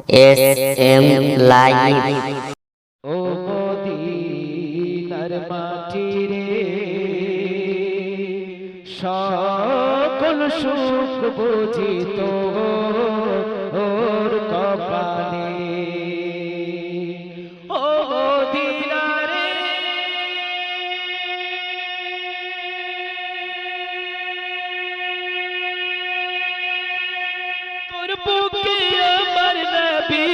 SM live. ও মদিনার মাটি রে, সকল সুখ বুঝি তোর কপালে। ও মদিনা রে, তোর বুকে আমার নবী,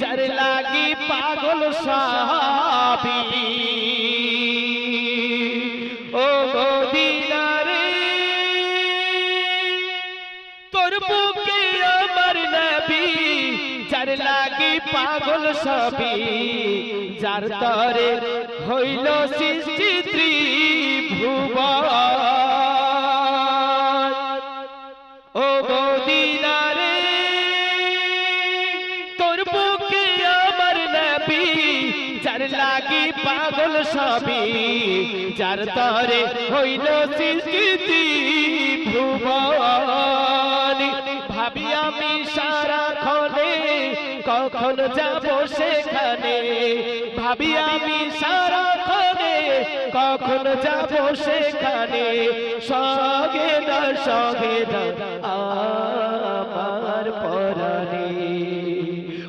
যার লাগি পাগল সাহাবী। ও মদিনা রে, তোর বুকে আমার নবী, যার লাগি পাগল সবই, যার তরে হইল সৃষ্টি ত্রিভুবন। ও মদিনা রে, তোর বুকে আমার নবী, যার লাগি পাগল সবই, যার তরে হইল সৃষ্টি ত্রিভুবন। ভাবি আমি সারাক্ষণে কখন যাব সেখানে, ভাবি আমি সারাক্ষণে কখন যাব সেখানে। সঙ্গে না সঙ্গে না আমার পরাণে।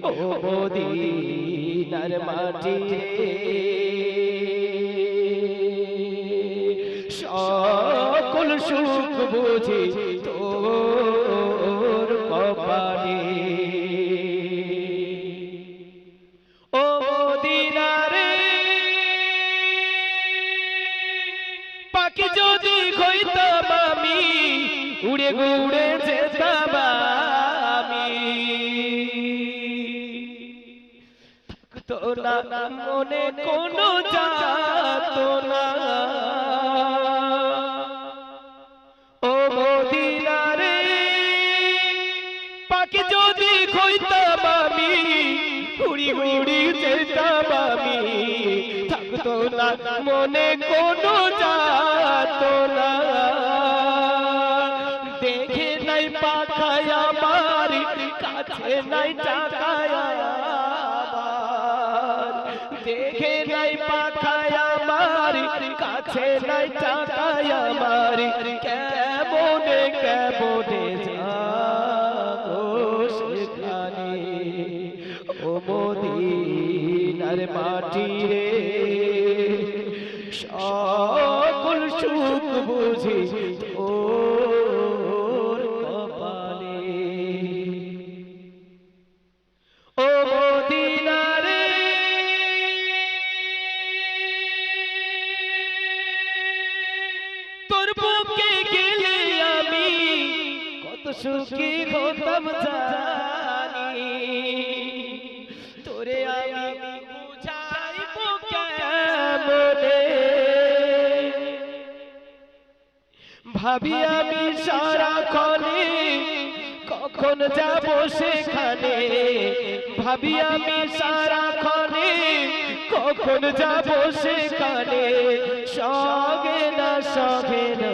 ও মদিনার মাটি রে, সকল সুখ বুঝি তোর কপালে। ও মদিনা রে, পাখি যদি হইতাম আমি, উড়ে উড়ে যেতাম আমি। থাকতো না মনে কোনো যাতনা। ও মদিনা রে, পাখি যদি হইতাম আমি, উড়ি উড়ি যেতাম আমি। থাকতো না মনে কোনো যাতনা। দেখে নাই পাখায় আমার, কাছে নাই টাকায় আমার। দেখে নাই পাখায় আমার, কাছে নাই টাকায় আমার। কেমনে কেমনে যাবো সেখানে। ও মদিনার মাটি রে, সকল সুখ বুঝি তোর কপালে। ও মদিনা রে, তোর বুকে গেলে আমি কত সুখী হতাম জানি। তোরে আমি বুঝাইব কেমনে, ভাবি আমি সারাক্ষণে কখন যাব সেখানে। ভাবি আমি সারাক্ষণে কখন যাব সেখানে। সঙ্গে না সঙ্গে না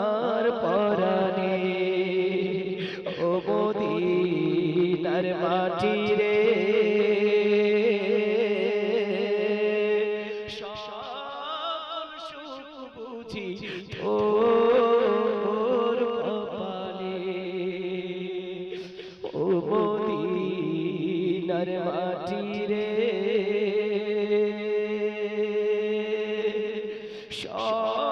আমার পরাণে। ও মদিনার মাটি রে, সকল সুখ বুঝি তোর কপালে। ও মদিনার মাটি রে, সকল